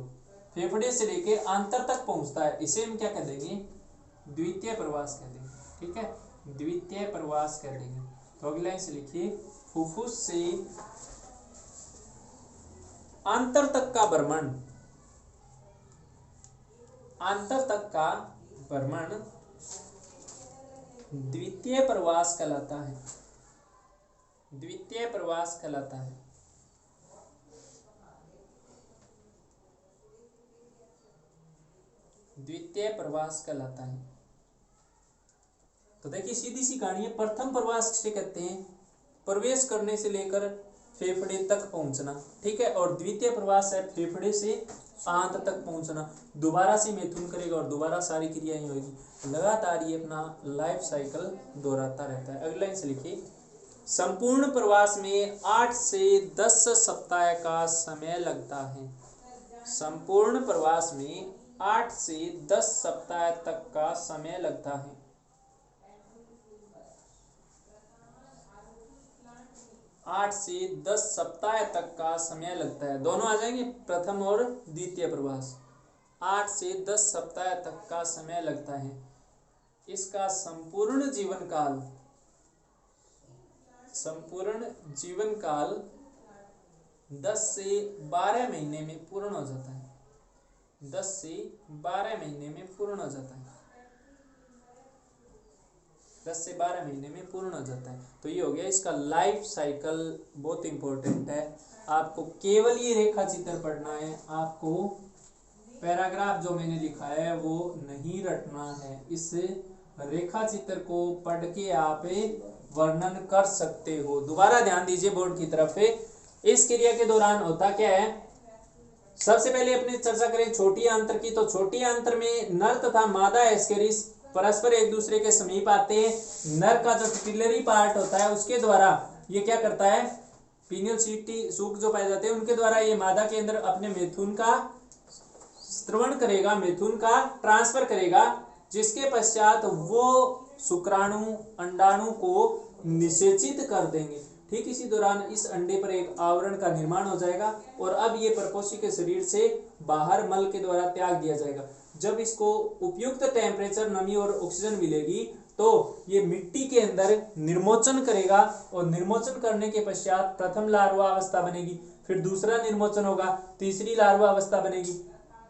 फेफड़े से लेकर आंतर तक पहुंचता है, इसे हम क्या कह देंगे, द्वितीय प्रवास कह देंगे, ठीक है, द्वितीय प्रवास कह देंगे। तो अगला इसे लिखिए, फुफ्फुस से आंतर तक का भ्रमण, आंतर तक का भ्रमण द्वितीय प्रवास कहलाता है, द्वितीय प्रवास कहलाता है। द्वितीय प्रवास कहलाता है। तो देखिए सीधी सी कहानी है, प्रथम प्रवास किसे कहते हैं, प्रवेश करने से लेकर फेफड़े तक पहुंचना, ठीक है, और द्वितीय प्रवास है फेफड़े से आंत तक पहुंचना, दोबारा से मैथुन करेगा और दोबारा सारी क्रियाएं होगी, लगातार ये अपना लाइफ साइकिल दोहराता रहता है। अगला इनसे लिखिए, संपूर्ण प्रवास में 8 से 10 सप्ताह का समय लगता है, संपूर्ण प्रवास में 8 से 10 सप्ताह तक का समय लगता है। 8 से 10 सप्ताह तक का समय लगता है, दोनों आ जाएंगे, प्रथम और द्वितीय प्रवास। 8 से 10 सप्ताह तक का समय लगता है। इसका संपूर्ण जीवन काल 10 से 12 महीने में पूर्ण हो जाता है, 10 से 12 महीने में पूर्ण हो जाता है, 10 से 12 महीने में पूर्ण हो जाता है। तो ये हो गया इसका लाइफ साइकिल, बहुत इंपॉर्टेंट है, आपको केवल ये रेखा चित्र पढ़ना है, आपको पैराग्राफ जो मैंने लिखा है वो नहीं रटना है, इस रेखा चित्र को पढ़ के आप वर्णन कर सकते हो। दोबारा ध्यान दीजिए बोर्ड की तरफ। इस क्रिया के दौरान होता क्या है, सबसे पहले अपनी चर्चा करें छोटी आंतर की। तो छोटी आंतर में नर तथा मादा एस्केरिस परस्पर एक दूसरे के समीप आते हैं। नर का जो पिलरी पार्ट होता है उसके द्वारा ये क्या करता है, पीनियल सूक जो पाए जाते हैं उनके द्वारा ये मादा के अंदर अपने मैथुन का स्त्रवण करेगा, मैथुन का ट्रांसफर करेगा, जिसके पश्चात वो शुक्राणु अंडाणु को निषेचित कर देंगे। ठीक इसी दौरान इस अंडे पर एक आवरण का निर्माण हो जाएगा और अब ये परपोषी के शरीर से बाहर मल के द्वारा त्याग दिया जाएगा। जब इसको उपयुक्त टेम्परेचर, नमी और ऑक्सीजन मिलेगी तो ये मिट्टी के अंदर निर्मोचन करेगा और निर्मोचन करने के पश्चात प्रथम लार्वा अवस्था बनेगी, फिर दूसरा निर्मोचन होगा, तीसरी लार्वा अवस्था बनेगी,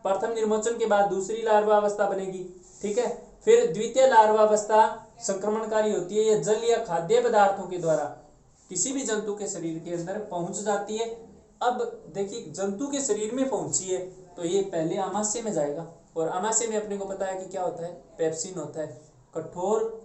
प्रथम निर्मोचन के बाद दूसरी लार्वा अवस्था बनेगी, ठीक है। फिर द्वितीय लार्वा अवस्था संक्रमणकारी होती है, यह जल या खाद्य पदार्थों के द्वारा किसी भी जंतु के शरीर के अंदर पहुंच जाती है। अब देखिए जंतु के शरीर में पहुंची है तो ये पहले आमाशय में जाएगा, और आमाशय में अपने को पता है कि क्या होता है, पेप्सिन होता है। कठोर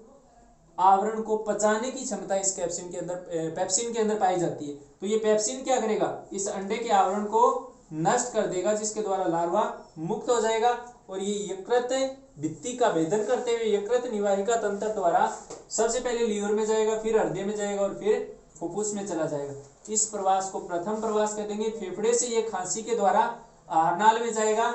आवरण को पचाने की क्षमता इस कैप्सिन के अंदर, पेप्सिन के अंदर पाई जाती है। तो ये पेप्सिन क्या करेगा, इस अंडे के आवरण को नष्ट कर देगा, जिसके द्वारा लार्वा मुक्त हो जाएगा, और ये यकृत भित्ति का भेदन करते हुए यकृत निवाहिका तंत्र द्वारा सबसे पहले लीवर में जाएगा, फिर हृदय में जाएगा और फिर फुफ्फुस में चला जाएगा। इस प्रवास को प्रथम प्रवास कह देंगे। फेफड़े से ये खांसी के द्वारा आहारनाल में जाएगा,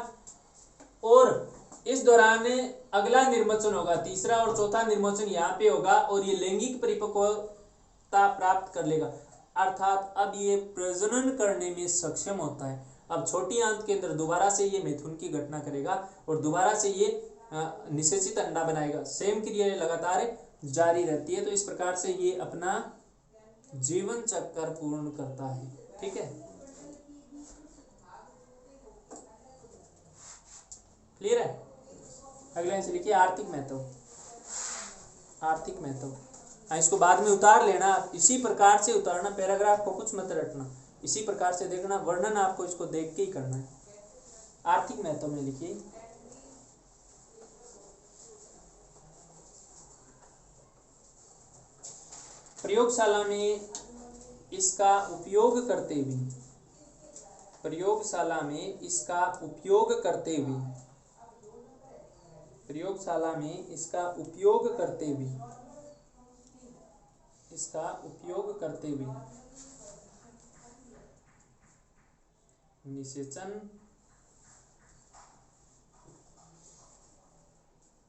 और इस दौरान अगला निर्मोचन होगा, तीसरा और चौथा निर्मोचन यहाँ पे होगा, और ये लैंगिक परिपक्वता प्राप्त कर लेगा, अर्थात अब ये प्रजनन करने में सक्षम होता है। अब छोटी आंत के अंदर दोबारा से ये मैथुन की घटना करेगा और दोबारा से ये निषेचित अंडा बनाएगा। सेम क्रिया लगातार जारी रहती है। तो इस प्रकार से ये अपना जीवन चक्र पूर्ण करता है, ठीक है। क्लियर है। अगला आंसर लिखिए आर्थिक महत्व। आर्थिक महत्व इसको बाद में उतार लेना, इसी प्रकार से उतारना, पैराग्राफ को कुछ मत रटना, इसी प्रकार से देखना, वर्णन आपको इसको देख के ही करना है। आर्थिक महत्व में लिखिए प्रयोगशाला में इसका उपयोग करते हुए, प्रयोगशाला में इसका उपयोग करते हुए, प्रयोगशाला में इसका उपयोग करते हुए, इसका उपयोग करते हुए निषेचन,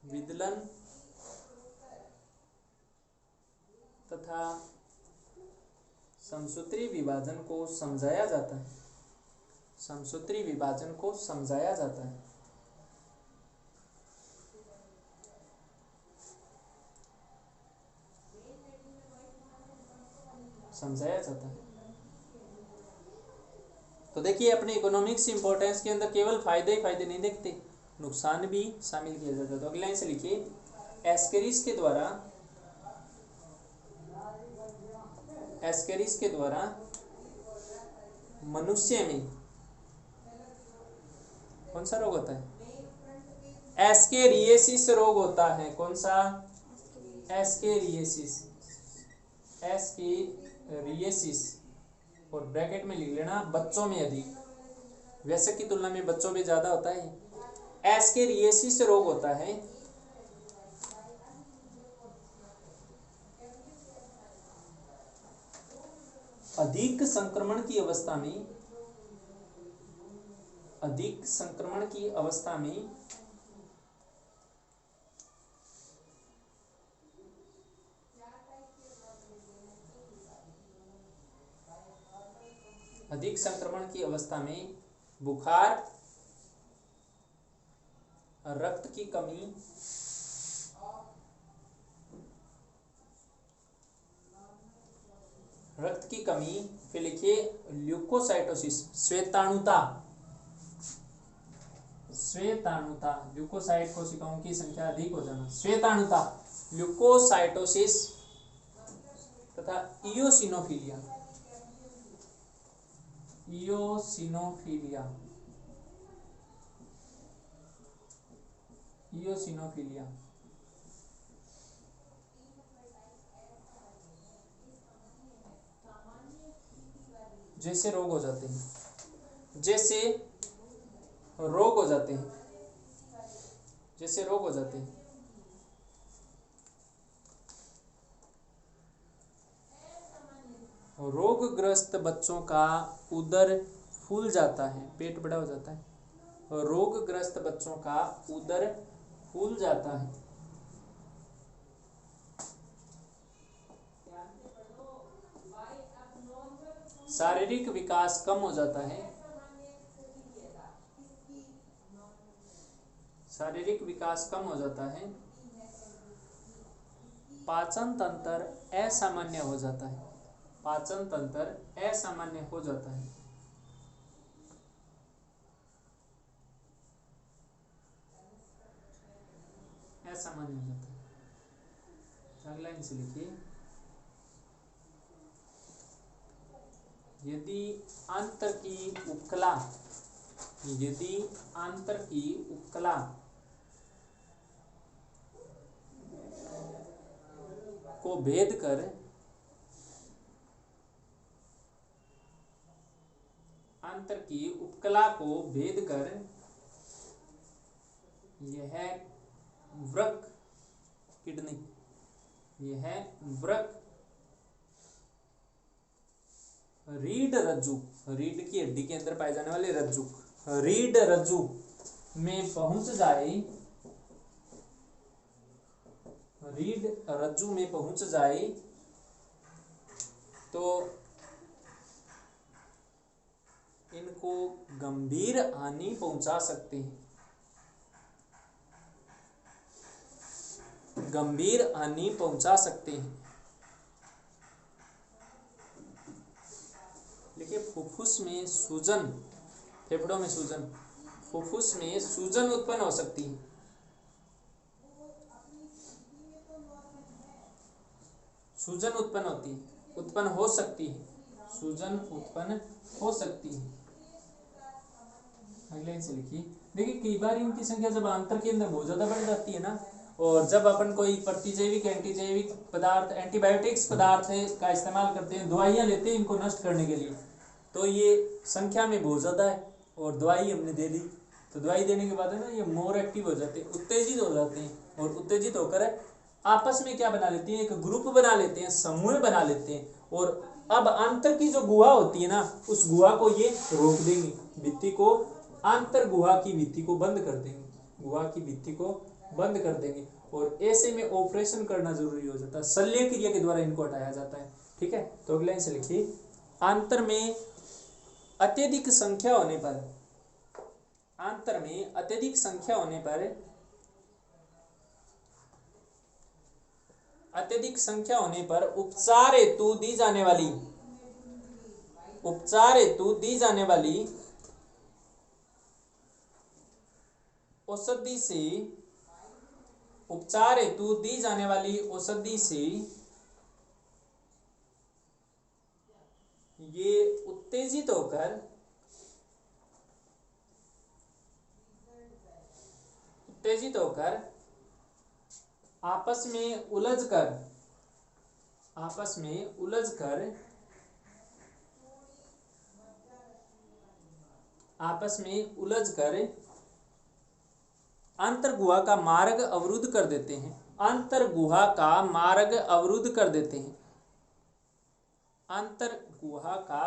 विदलन तथा समसूत्री विभाजन को समझाया जाता है। समसूत्री विभाजन को समझाया जाता है। समझाया जाता है। तो देखिए अपने इकोनॉमिक्स इंपॉर्टेंस के अंदर केवल फायदे ही फायदे नहीं देखते, नुकसान भी शामिल किया जाता है। तो अगले लाइन से लिखिए एस्केरिस के द्वारा, एस्केरिस के द्वारा मनुष्य में कौन सा रोग होता है, एस्केरियासिस रोग होता है। कौन सा, एस्केरियासिस, एस्केरियासिस, और ब्रैकेट में लिख लेना बच्चों में अधिक, वयस्क की तुलना में बच्चों में ज्यादा होता है। एस्केरियासिस रोग होता है अधिक संक्रमण की अवस्था में, अधिक संक्रमण की अवस्था में अधिक संक्रमण की अवस्था में बुखार, रक्त की कमी, रक्त की कमी, फिर लिखिए ल्यूकोसाइटोसिस, श्वेताणुता, श्वेताणुता, ल्यूकोसाइट कोशिकाओं की संख्या अधिक हो जाना, श्वेताणुता, ल्यूकोसाइटोसिस तथा इयोसिनोफिलिया, इयोसिनोफिलिया, इयोसिनोफिलिया, जैसे रोग हो जाते हैं, जैसे रोग हो जाते हैं, जैसे रोग हो जाते हैं। रोगग्रस्त बच्चों का उदर फूल जाता है, पेट बड़ा हो जाता है। रोगग्रस्त बच्चों का उदर फूल जाता है। शारीरिक विकास कम हो जाता है, शारीरिक विकास कम हो जाता है। पाचन तंत्र असामान्य हो जाता है, पाचन तंत्र असामान्य हो जाता है। असामान्य हो जाता है। अगला इनसे लिखिए, यदि आंत्र की उपकला, यदि आंत्र की उपकला को भेद कर आंत्र की उपकला को भेद कर यह वृक्क किडनी, यह वृक्क रीढ़ रज्जु, रीढ़ की हड्डी के अंदर पाए जाने वाले रज्जु, रीढ़ रज्जु में पहुंच जाए, रीढ़ रज्जु में पहुंच जाए तो इनको गंभीर हानि पहुंचा सकते हैं, गंभीर हानि पहुंचा सकते हैं। देखिए, फुफ्फुस में सूजन, फेफड़ों में सूजन, फुफ्फुस में सूजन उत्पन्न हो सकती है, सूजन उत्पन्न होती है, उत्पन्न हो सकती है, सूजन उत्पन्न हो सकती है। अगले से लिखिए, देखिए कई बार इनकी संख्या जब आंत्र के अंदर बहुत ज्यादा बढ़ जाती है ना, और जब अपन कोई प्रतिजैविक एंटीजैविक पदार्थ एंटीबायोटिक्स पदार्थ का इस्तेमाल करते हैं, दवाइयाँ लेते हैं इनको नष्ट करने के लिए, तो ये संख्या में बहुत ज़्यादा है और दवाई हमने दे दी, तो दवाई देने के बाद है ना ये मोर एक्टिव हो जाते हैं, उत्तेजित हो जाते हैं, और उत्तेजित होकर आपस में क्या बना लेते हैं, एक ग्रुप बना लेते हैं, समूह बना लेते हैं, और अब आंतर की जो गुहा होती है ना, उस गुहा को ये रोक देंगे, भित्ति को, आंतर गुहा की भित्ति को बंद कर देंगे, गुहा की भित्ति को बंद कर देंगे, और ऐसे में ऑपरेशन करना जरूरी हो जाता है, शल्य क्रिया के द्वारा इनको हटाया जाता है। ठीक है, तो अगले से लिखिए, आंतर में अत्यधिक संख्या होने पर, आंतर में अत्यधिक संख्या होने पर, अत्यधिक संख्या होने पर उपचार हेतु दी जाने वाली, उपचार हेतु दी जाने वाली औषधि से, उपचार हेतु दी जाने वाली औषधि से ये उत्तेजित होकर, उत्तेजित होकर आपस में उलझकर, आपस में उलझकर, आपस में उलझकर आंतर गुहा का मार्ग अवरुद्ध कर देते हैं, आंतर गुहा का मार्ग अवरुद्ध कर देते हैं, आंतर गुहा का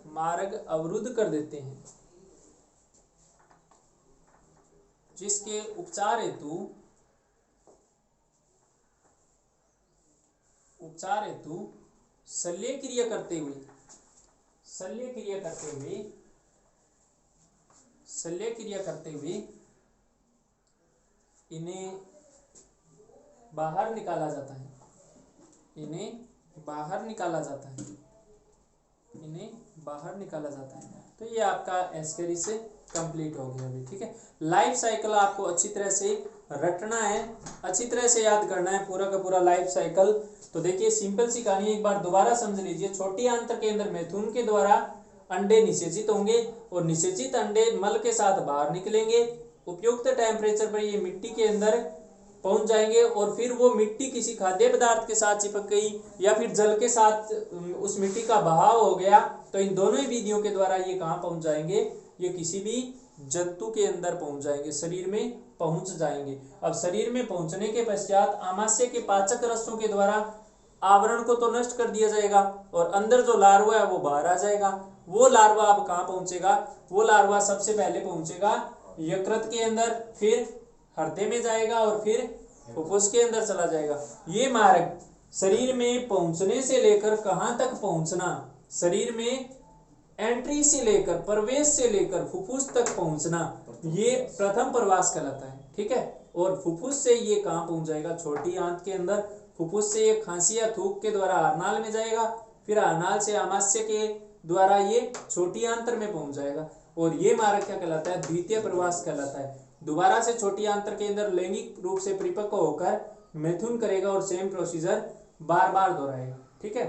मार्ग अवरुद्ध कर देते हैं, जिसके उपचार हेतु, उपचार हेतु शल्य क्रिया करते हुए, शल्य क्रिया करते हुए, शल्य क्रिया करते हुए इन्हें बाहर निकाला जाता है, इन्हें बाहर निकाला जाता है, इन्हें बाहर निकाला जाता है। तो ये आपका एस्केरी से कंप्लीट हो गया अभी। ठीक है, लाइफ साइकिल आपको अच्छी तरह से रटना है, अच्छी तरह से याद करना है पूरा का पूरा लाइफ साइकिल। तो देखिए सिंपल सी कहानी एक बार दोबारा समझ लीजिए। छोटी आंत्र के अंदर मैथुन के द्वारा अंडे निषेचित होंगे और निषेचित अंडे मल के साथ बाहर निकलेंगे। उपयुक्त टेम्परेचर पर ये मिट्टी के अंदर पहुंच जाएंगे और फिर वो मिट्टी किसी खाद्य पदार्थ के साथ चिपक गई या फिर जल के साथ उस मिट्टी का बहाव हो गया, तो इन दोनों ही विधियों के द्वारा ये कहाँ पहुंच जाएंगे, ये किसी भी जंतु के अंदर पहुंच जाएंगे, शरीर में पहुंच जाएंगे। अब शरीर में पहुंचने के पश्चात आमाशय के पाचक रसों के द्वारा आवरण को तो नष्ट कर दिया जाएगा और अंदर जो लार्वा है वो बाहर आ जाएगा। वो लार्वा अब कहाँ पहुंचेगा, वो लार्वा सबसे पहले पहुंचेगा यकृत के अंदर, फिर हृदय में जाएगा और फिर फुफ्फुस के अंदर चला जाएगा। ये मार्ग शरीर में पहुंचने से लेकर कहाँ तक पहुंचना, शरीर में एंट्री से लेकर, प्रवेश से लेकर फुफ्फुस तक पहुंचना, ये प्रथम प्रवास कहलाता है। ठीक है, और फुफ्फुस से ये कहाँ पहुंच जाएगा, छोटी आंत के अंदर, फुफ्फुस से ये खांसी या थूक के द्वारा आरनाल में जाएगा, फिर आरनाल से आमाशय के द्वारा ये छोटी आंत्र में पहुंच जाएगा, और ये मार्ग क्या कहलाता है? द्वितीय प्रवास कहलाता है। दोबारा से छोटी आंत्र के अंदर लैंगिक रूप से परिपक्व होकर मैथुन करेगा और सेम प्रोसीजर बार बार दोहराएगा। ठीक है,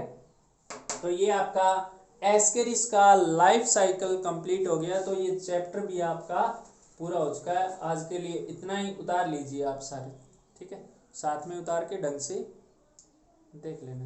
तो ये आपका एस्केरिस का लाइफ साइकिल कंप्लीट हो गया। तो ये चैप्टर भी आपका पूरा हो चुका है। आज के लिए इतना ही, उतार लीजिए आप सारे। ठीक है, साथ में उतार के ढंग से देख लेना।